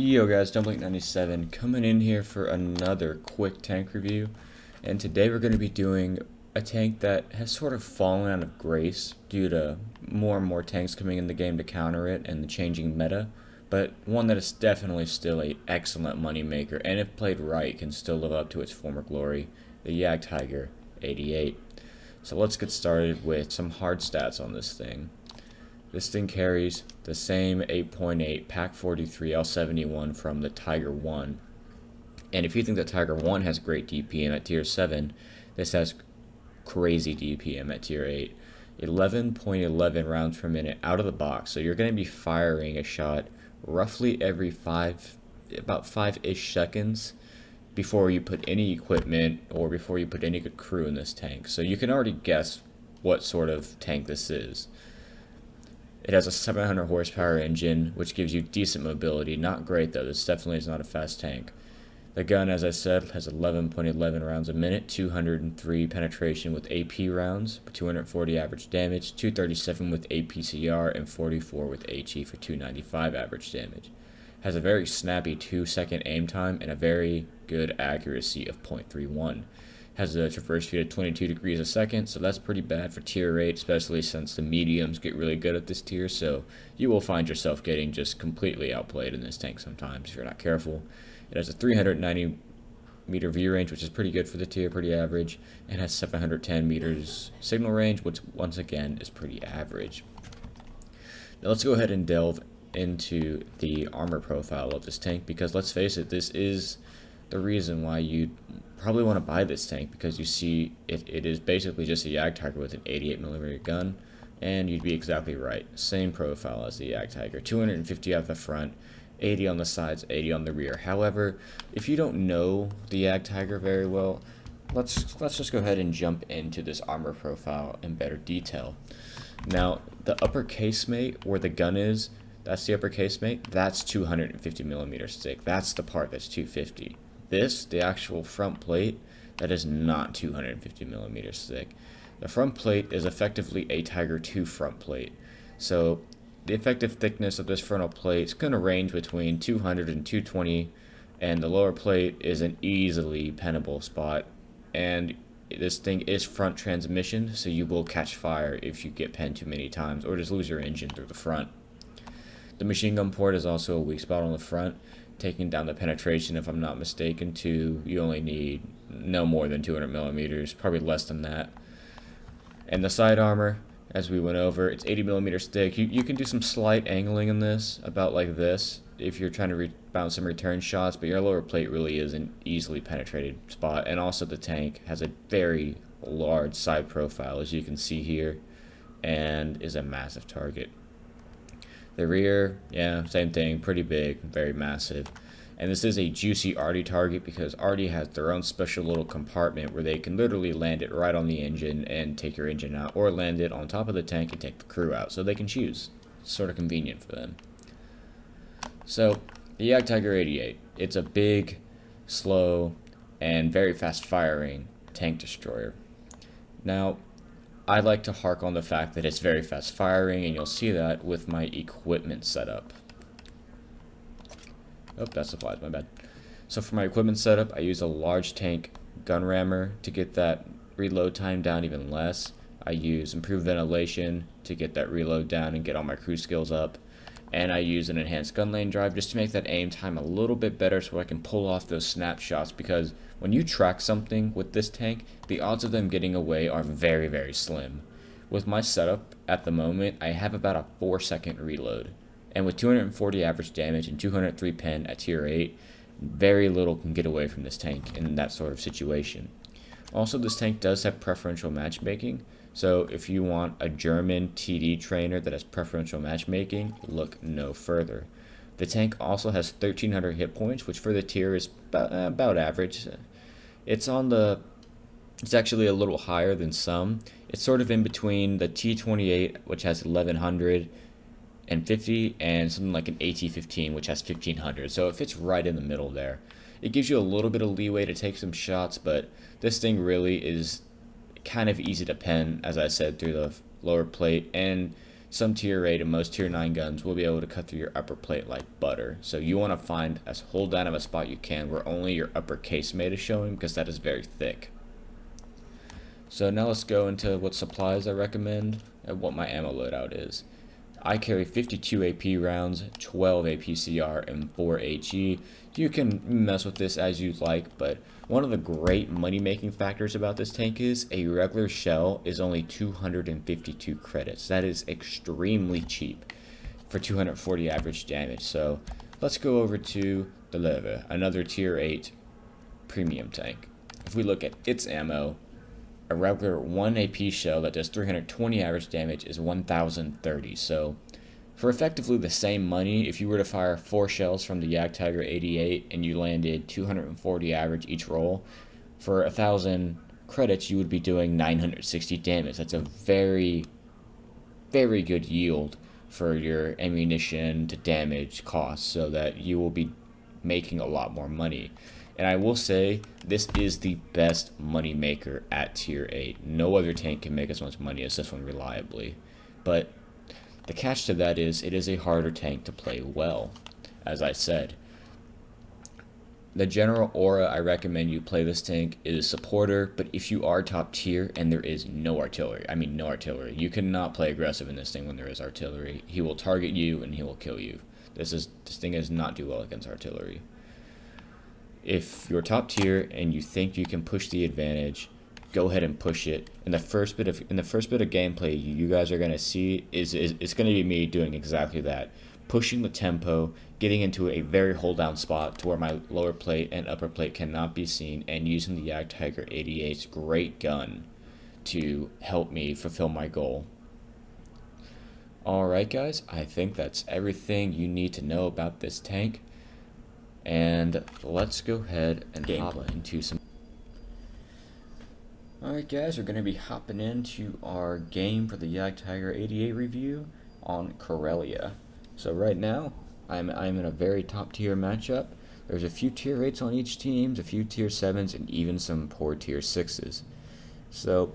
Yo guys, Dumpling97 coming in here for another quick tank review, and today we're going to be doing a tank that has sort of fallen out of grace due to more and more tanks coming in the game to counter it and the changing meta, but one that is definitely still an excellent money maker, and if played right can still live up to its former glory, the Jagdtiger 88. So let's get started with some hard stats on this thing. This thing carries the same 8.8 Pack 43 L71 from the Tiger 1. And if you think that Tiger 1 has great DPM at tier 7, this has crazy DPM at tier 8. 11.11 rounds per minute out of the box. So you're going to be firing a shot roughly every about 5-ish seconds before you put any equipment or before you put any good crew in this tank. So you can already guess what sort of tank this is. It has a 700 horsepower engine, which gives you decent mobility. Not great though, this definitely is not a fast tank. The gun, as I said, has 11.11 rounds a minute, 203 penetration with AP rounds, 240 average damage, 237 with APCR, and 44 with HE for 295 average damage. Has a very snappy 2-second aim time and a very good accuracy of 0.31. Has a traverse speed of 22 degrees a second, so that's pretty bad for tier 8, especially since the mediums get really good at this tier, so you will find yourself getting just completely outplayed in this tank sometimes if you're not careful. It has a 390 meter view range, which is pretty good for the tier, pretty average, and has 710 meters signal range, which once again is pretty average. Now let's go ahead and delve into the armor profile of this tank, because let's face it, this is the reason why you probably want to buy this tank, because you see it is basically just a Jagdtiger with an 88mm gun, and you'd be exactly right. Same profile as the Jagdtiger, 250 out the front, 80 on the sides, 80 on the rear. However, if you don't know the Jagdtiger very well, let's just go ahead and jump into this armor profile in better detail. Now, the upper casemate where the gun is, that's the upper casemate, that's 250mm stick. That's the part that's 250. This, the actual front plate, that is not 250mm thick. The front plate is effectively a Tiger 2 front plate. So the effective thickness of this frontal plate is going to range between 200 and 220, and the lower plate is an easily pennable spot. And this thing is front transmission, so you will catch fire if you get penned too many times or just lose your engine through the front. The machine gun port is also a weak spot on the front, taking down the penetration, if I'm not mistaken, to you only need no more than 200mm, probably less than that. And the side armor, as we went over, it's 80mm stick. You can do some slight angling in this, about like this, if you're trying to bounce some return shots, but your lower plate really is an easily penetrated spot. And also the tank has a very large side profile, as you can see here, and is a massive target. The rear, yeah, same thing, pretty big, very massive. And this is a juicy arty target because arty has their own special little compartment where they can literally land it right on the engine and take your engine out, or land it on top of the tank and take the crew out, so they can choose. It's sort of convenient for them. So, the Jagdtiger 88, it's a big, slow, and very fast firing tank destroyer. Now, I like to hark on the fact that it's very fast firing, and you'll see that with my equipment setup. Oh, that supplies, my bad. So for my equipment setup, I use a large tank gun rammer to get that reload time down even less. I use improved ventilation to get that reload down and get all my crew skills up. And I use an enhanced gun lane drive just to make that aim time a little bit better so I can pull off those snapshots, because when you track something with this tank, the odds of them getting away are very, very slim. With my setup at the moment, I have about a 4-second reload. And with 240 average damage and 203 pen at tier 8, very little can get away from this tank in that sort of situation. Also, this tank does have preferential matchmaking, so if you want a German TD trainer that has preferential matchmaking, look no further. The tank also has 1300 hit points, which for the tier is about average. It's actually a little higher than some. It's sort of in between the T28, which has 1150, and something like an AT15, which has 1500. So it fits right in the middle there. It gives you a little bit of leeway to take some shots, but this thing really is kind of easy to pen, as I said, through the lower plate, and some tier 8 and most tier 9 guns will be able to cut through your upper plate like butter. So you want to find as hold down of a spot you can where only your upper casemate is showing, because that is very thick. So now let's go into what supplies I recommend and what my ammo loadout is. I carry 52 AP rounds, 12 APCR, and 4 HE. You can mess with this as you like, but one of the great money-making factors about this tank is a regular shell is only 252 credits. That is extremely cheap for 240 average damage. So let's go over to the Leve, another tier 8 premium tank. If we look at its ammo, a regular 1 AP shell that does 320 average damage is 1030. So for effectively the same money, if you were to fire 4 shells from the Jagdtiger 88 and you landed 240 average each roll, for 1000 credits you would be doing 960 damage. That's a very, very good yield for your ammunition to damage costs, so that you will be making a lot more money. And I will say, this is the best money maker at tier 8. No other tank can make as much money as this one reliably. But the catch to that is, it is a harder tank to play well, as I said. The general aura I recommend you play this tank is supporter, but if you are top tier and there is no artillery, I mean no artillery, you cannot play aggressive in this thing when there is artillery. He will target you and he will kill you. This thing does not do well against artillery. If you're top tier and you think you can push the advantage, go ahead and push it. In the first bit of gameplay you guys are gonna see is it's gonna be me doing exactly that, pushing the tempo, getting into a very hold down spot to where my lower plate and upper plate cannot be seen, and using the Jagdtiger 88's great gun to help me fulfill my goal. Alright guys, I think that's everything you need to know about this tank. And let's go ahead and hop into some. Alright guys, we're going to be hopping into our game for the Jagdtiger 88 review on Corellia. So right now, I'm in a very top tier matchup. There's a few tier 8s on each team, a few tier 7s, and even some poor tier 6s. So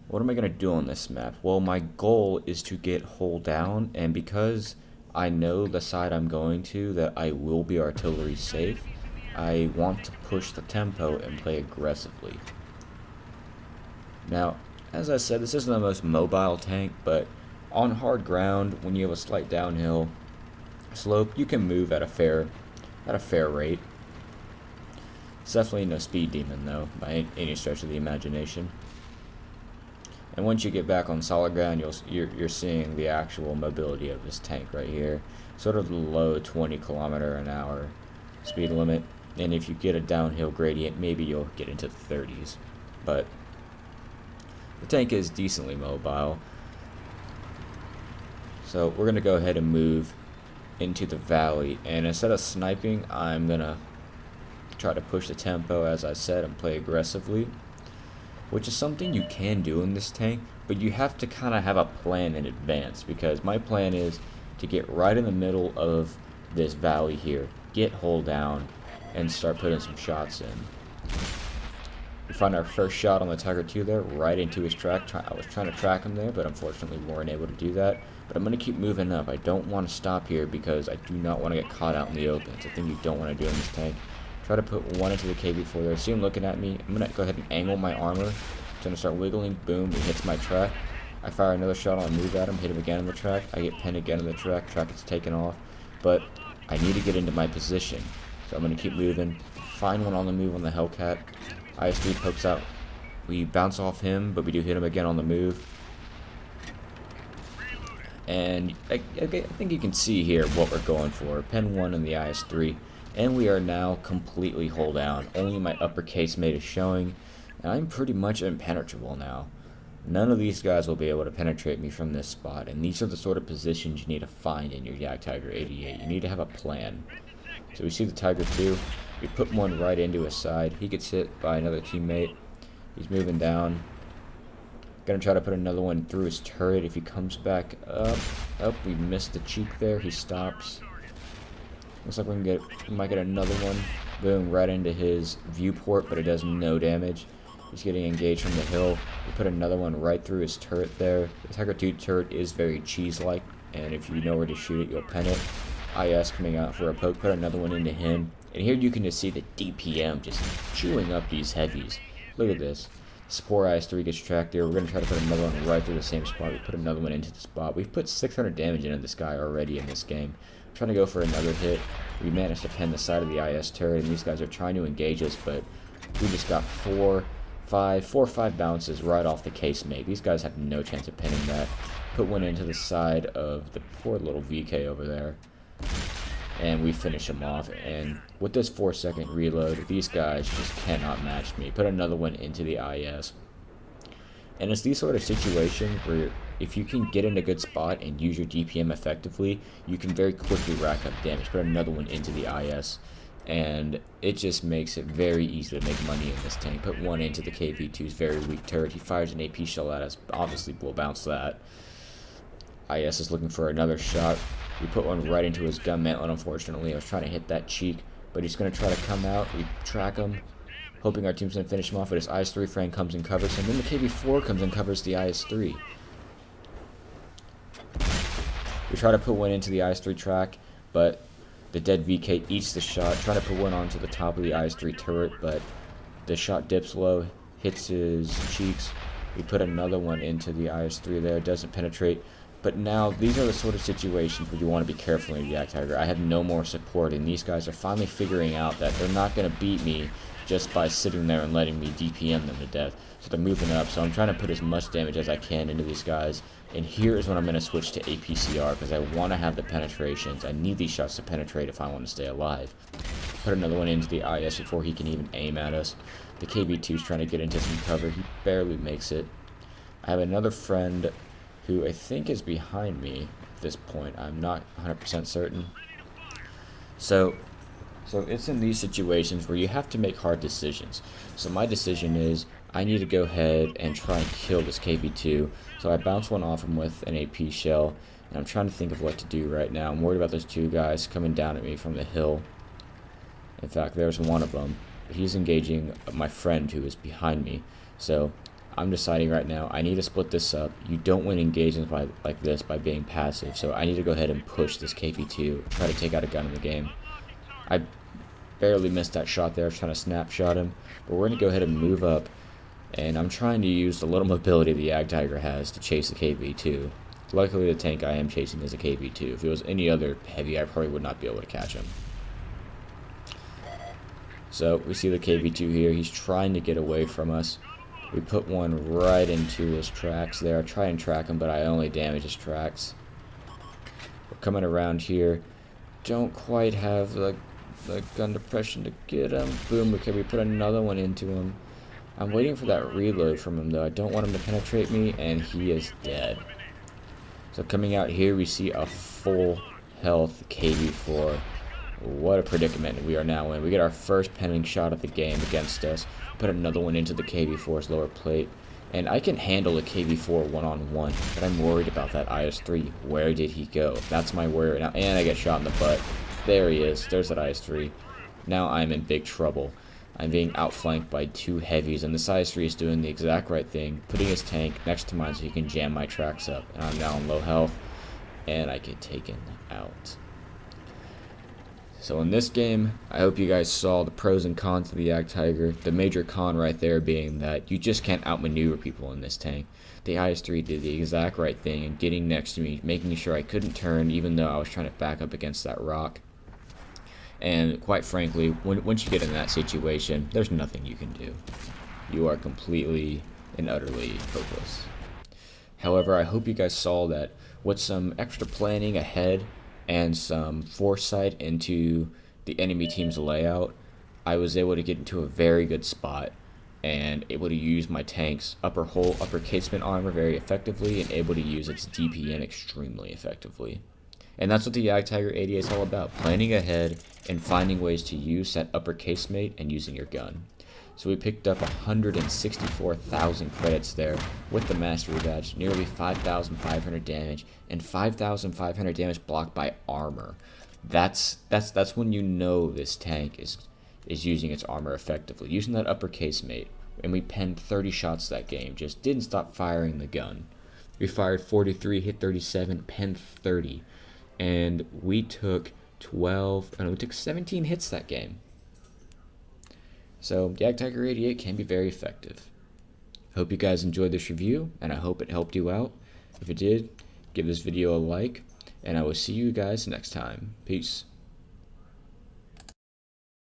what am I going to do on this map? Well, my goal is to get hold down, and because I know the side I'm going to that I will be artillery safe, I want to push the tempo and play aggressively. Now, as I said, this isn't the most mobile tank, but on hard ground, when you have a slight downhill slope, you can move at a fair rate. It's definitely no speed demon though, by any stretch of the imagination. And once you get back on solid ground, you're seeing the actual mobility of this tank right here. Sort of the low 20 km/h speed limit. And if you get a downhill gradient, maybe you'll get into the 30s. But the tank is decently mobile. So we're going to go ahead and move into the valley. And instead of sniping, I'm going to try to push the tempo, as I said, and play aggressively, which is something you can do in this tank, but you have to kind of have a plan in advance, because my plan is to get right in the middle of this valley here, get hold down, and start putting some shots in. We find our first shot on the Tiger 2 there, right into his track. I was trying to track him there, but unfortunately we weren't able to do that. But I'm going to keep moving up. I don't want to stop here because I do not want to get caught out in the open. It's a thing you don't want to do in this tank. Try to put one into the KB4 there. See him looking at me. I'm going to go ahead and angle my armor. It's going to start wiggling. Boom. He hits my track. I fire another shot on, move at him. Hit him again on the track. I get pinned again on the track. Track gets taken off. But I need to get into my position. So I'm going to keep moving. Find one on the move on the Hellcat. IS3 pokes out. We bounce off him, but we do hit him again on the move. And I think you can see here what we're going for. Pen 1 in the IS3. And we are now completely hold down. Only my upper casemate is showing, and I'm pretty much impenetrable now. None of these guys will be able to penetrate me from this spot, and these are the sort of positions you need to find in your Jagdtiger 88. You need to have a plan. So we see the Tiger 2. We put one right into his side. He gets hit by another teammate. He's moving down. Gonna try to put another one through his turret. If he comes back up, we missed the cheek there. He stops. Looks like we might get another one. Boom, right into his viewport, but it does no damage. He's getting engaged from the hill. We put another one right through his turret there. The Tiger 2 turret is very cheese-like, and if you know where to shoot it, you'll pen it. IS coming out for a poke, put another one into him. And here you can just see the DPM just chewing up these heavies. Look at this. This poor IS-3 gets tracked there. We're going to try to put another one right through the same spot. We put another one into the spot. We've put 600 damage into this guy already in this game. Trying to go for another hit. We managed to pen the side of the IS turret, and these guys are trying to engage us, but we just got four or five bounces right off the casemate. These guys have no chance of pinning that. Put one into the side of the poor little VK over there, and we finish him off. And with this 4-second reload, these guys just cannot match me. Put another one into the IS. And it's these sort of situations where if you can get in a good spot and use your DPM effectively, you can very quickly rack up damage. Put another one into the IS, and it just makes it very easy to make money in this tank. Put one into the KV2's very weak turret. He fires an AP shell at us. Obviously, we'll bounce that. IS is looking for another shot. We put one right into his gun mantlet, unfortunately. I was trying to hit that cheek, but he's going to try to come out. We track him, hoping our team's going to finish him off, but his IS-3 friend comes and covers him. Then the KV4 comes and covers the IS-3. We try to put one into the IS-3 track, but the dead VK eats the shot. Trying to put one onto the top of the IS-3 turret, but the shot dips low, hits his cheeks. We put another one into the IS-3 there. Doesn't penetrate. But now, these are the sort of situations where you want to be careful in the Jagdtiger. I have no more support, and these guys are finally figuring out that they're not going to beat me just by sitting there and letting me DPM them to death. So they're moving up, so I'm trying to put as much damage as I can into these guys. And here is when I'm going to switch to APCR, because I want to have the penetrations. I need these shots to penetrate if I want to stay alive. Put another one into the IS before he can even aim at us. The KV2 is trying to get into some cover. He barely makes it. I have another friend who I think is behind me at this point. I'm not 100% certain. So it's in these situations where you have to make hard decisions. So my decision is I need to go ahead and try and kill this KV2. So I bounce one off him with an AP shell, and I'm trying to think of what to do right now. I'm worried about those two guys coming down at me from the hill. In fact, there's one of them. He's engaging my friend who is behind me. So I'm deciding right now, I need to split this up. You don't win engagements like this by being passive, so I need to go ahead and push this KV2, try to take out a gun in the game. I barely missed that shot there. I was trying to snapshot him, but we're going to go ahead and move up, and I'm trying to use the little mobility the Jagdtiger has to chase the KV2. Luckily, the tank I am chasing is a KV2. If it was any other heavy, I probably would not be able to catch him. So we see the KV2 here. He's trying to get away from us. We put one right into his tracks there. I try and track him, but I only damage his tracks. We're coming around here. Don't quite have the gun depression to get him. Boom. Okay, we put another one into him. I'm waiting for that reload from him, though. I don't want him to penetrate me, and he is dead. So coming out here, we see a full health KV4. What a predicament we are now in. We get our first penning shot of the game against us. Put another one into the KV4's lower plate. And I can handle a KV4 one-on-one, but I'm worried about that IS-3. Where did he go? That's my worry now. And I get shot in the butt. There he is. There's that IS-3. Now I'm in big trouble. I'm being outflanked by two heavies, and this IS-3 is doing the exact right thing, putting his tank next to mine so he can jam my tracks up. And I'm now on low health, and I get taken out. So in this game, I hope you guys saw the pros and cons of the Jagdtiger. The major con right there being that you just can't outmaneuver people in this tank. The IS-3 did the exact right thing in getting next to me, making sure I couldn't turn even though I was trying to back up against that rock. And quite frankly, once you get in that situation, there's nothing you can do. You are completely and utterly hopeless. However, I hope you guys saw that with some extra planning ahead and some foresight into the enemy team's layout, I was able to get into a very good spot and able to use my tank's upper casement armor very effectively and able to use its DPM extremely effectively. And that's what the Jagdtiger 88 is all about, planning ahead and finding ways to use that upper casemate and using your gun. So we picked up 164,000 credits there with the Mastery Badge, nearly 5,500 damage, and 5,500 damage blocked by armor. That's when you know this tank is using its armor effectively. Using that upper casemate and we penned 30 shots that game. Just didn't stop firing the gun. We fired 43, hit 37, penned 30, and we took 17 hits that game. So Jagdtiger 88 can be very effective. Hope you guys enjoyed this review, and I hope it helped you out. If it did, give this video a like, and I will see you guys next time. Peace.